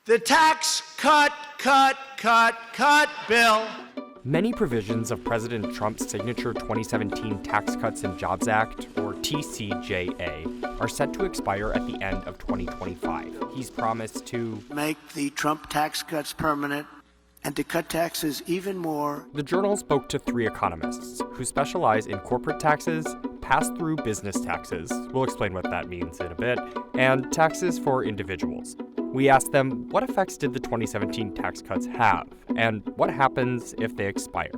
The tax cut bill. Many provisions of President Trump's signature 2017 Tax Cuts and Jobs Act, or TCJA, are set to expire at the end of 2025. He's promised to make the Trump tax cuts permanent and to cut taxes even more. The Journal spoke to 3 economists who specialize in corporate taxes, pass-through business taxes, we'll explain what that means in a bit, and taxes for individuals. We asked them, what effects did the 2017 tax cuts have, and what happens if they expire?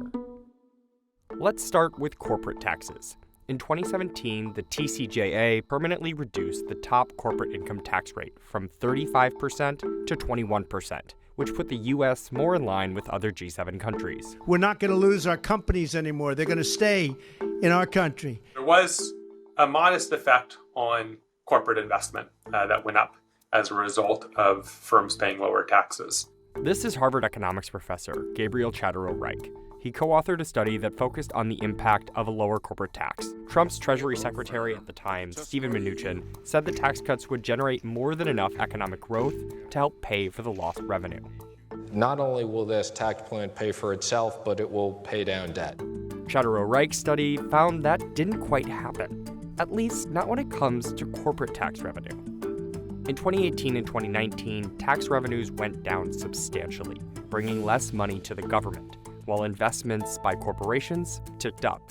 Let's start with corporate taxes. In 2017, the TCJA permanently reduced the top corporate income tax rate from 35% to 21%, which put the U.S. more in line with other G7 countries. We're not going to lose our companies anymore. They're going to stay in our country. There was a modest effect on corporate investment that went up as a result of firms paying lower taxes. This is Harvard economics professor Gabriel Chatterow-Reich. He co-authored a study that focused on the impact of a lower corporate tax. Trump's Treasury Secretary at the time, Steven Mnuchin, said the tax cuts would generate more than enough economic growth to help pay for the lost revenue. Not only will this tax plan pay for itself, but it will pay down debt. Chatterow-Reich's study found that didn't quite happen, at least not when it comes to corporate tax revenue. In 2018 and 2019, tax revenues went down substantially, bringing less money to the government, while investments by corporations ticked up.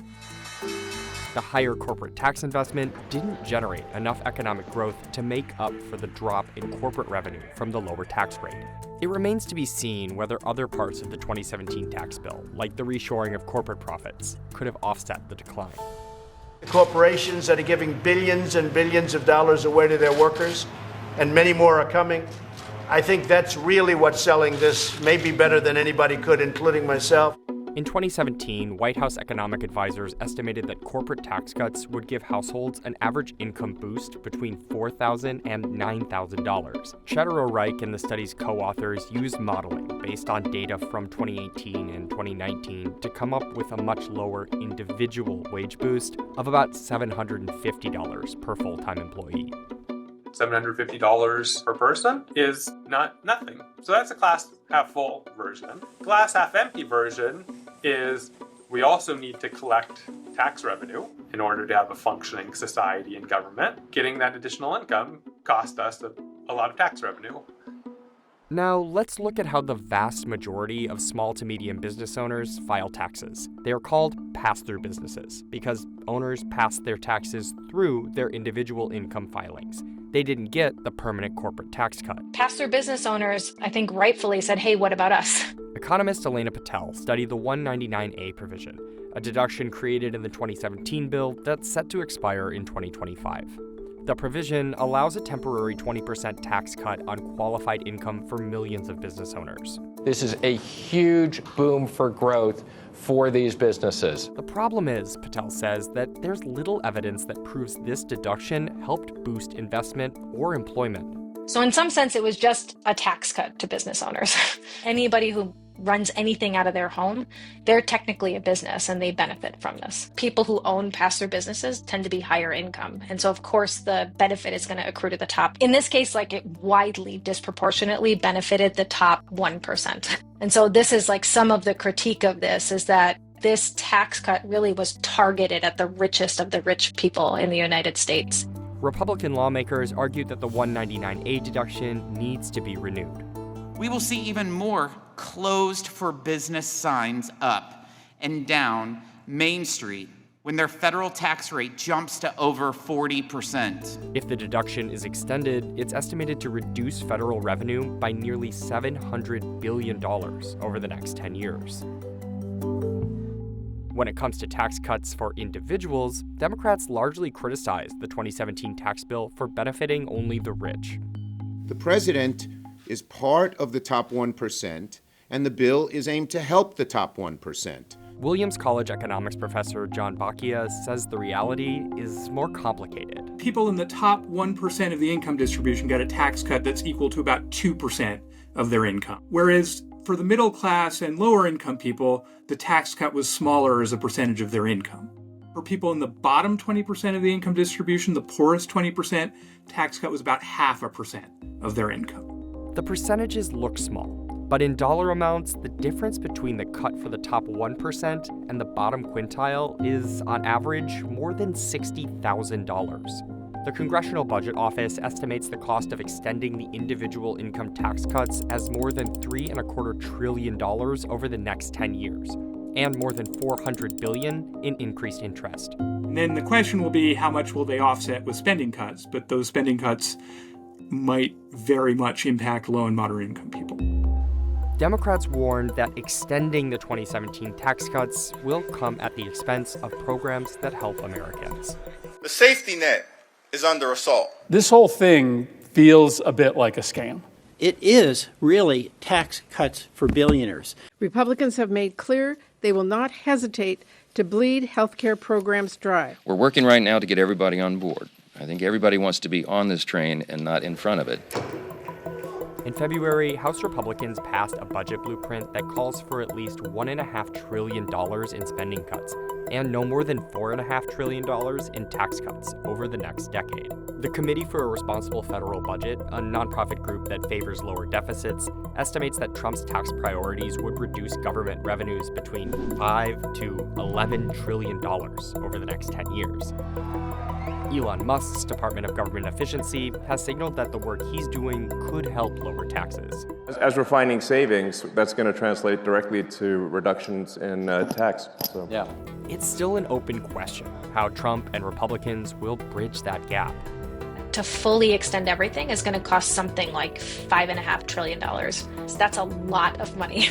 The higher corporate tax investment didn't generate enough economic growth to make up for the drop in corporate revenue from the lower tax rate. It remains to be seen whether other parts of the 2017 tax bill, like the reshoring of corporate profits, could have offset the decline. The corporations that are giving billions and billions of dollars away to their workers, and many more are coming. I think that's really what's selling this, maybe better than anybody could, including myself. In 2017, White House economic advisors estimated that corporate tax cuts would give households an average income boost between $4,000 and $9,000. Chatterow-Reich and the study's co-authors used modeling based on data from 2018 and 2019 to come up with a much lower individual wage boost of about $750 per full-time employee. $750 per person is not nothing. So that's a glass half full version. Glass half empty version is we also need to collect tax revenue in order to have a functioning society and government. Getting that additional income cost us a lot of tax revenue. Now, let's look at how the vast majority of small to medium business owners file taxes. They are called pass-through businesses because owners pass their taxes through their individual income filings. They didn't get the permanent corporate tax cut. Pass-through business owners, I think rightfully said, hey, what about us? Economist Elena Patel studied the 199A provision, a deduction created in the 2017 bill that's set to expire in 2025. The provision allows a temporary 20% tax cut on qualified income for millions of business owners. This is a huge boom for growth for these businesses. The problem is, Patel says, that there's little evidence that proves this deduction helped boost investment or employment. So in some sense, it was just a tax cut to business owners. Anybody who runs anything out of their home, they're technically a business and they benefit from this. People who own pass-through businesses tend to be higher income. And so of course the benefit is going to accrue to the top. In this case, like it widely disproportionately benefited the top 1%. And so this is like some of the critique of this is that this tax cut really was targeted at the richest of the rich people in the United States. Republican lawmakers argued that the 199A deduction needs to be renewed. We will see even more closed for business signs up and down Main Street when their federal tax rate jumps to over 40%. If the deduction is extended, it's estimated to reduce federal revenue by nearly $700 billion over the next 10 years. When it comes to tax cuts for individuals, Democrats largely criticized the 2017 tax bill for benefiting only the rich. The president is part of the top 1%, and the bill is aimed to help the top 1%. Williams College economics professor John Bacchia says the reality is more complicated. People in the top 1% of the income distribution get a tax cut that's equal to about 2% of their income. Whereas for the middle class and lower income people, the tax cut was smaller as a percentage of their income. For people in the bottom 20% of the income distribution, the poorest 20%, tax cut was about 0.5% of their income. The percentages look small, but in dollar amounts, the difference between the cut for the top 1% and the bottom quintile is, on average, more than $60,000. The Congressional Budget Office estimates the cost of extending the individual income tax cuts as more than $3.25 trillion over the next 10 years, and more than $400 billion in increased interest. And then the question will be, how much will they offset with spending cuts? But those spending cuts might very much impact low and moderate income people. Democrats warned that extending the 2017 tax cuts will come at the expense of programs that help Americans. The safety net is under assault. This whole thing feels a bit like a scam. It is really tax cuts for billionaires. Republicans have made clear they will not hesitate to bleed healthcare programs dry. We're working right now to get everybody on board. I think everybody wants to be on this train and not in front of it. In February, House Republicans passed a budget blueprint that calls for at least $1.5 trillion in spending cuts and no more than $4.5 trillion in tax cuts over the next decade. The Committee for a Responsible Federal Budget, a nonprofit group that favors lower deficits, estimates that Trump's tax priorities would reduce government revenues between $5 to $11 trillion over the next 10 years. Elon Musk's Department of Government Efficiency has signaled that the work he's doing could help lower taxes. As we're finding savings, that's going to translate directly to reductions in tax. So. Yeah. It's still an open question how Trump and Republicans will bridge that gap. To fully extend everything is going to cost something like $5.5 trillion. So that's a lot of money.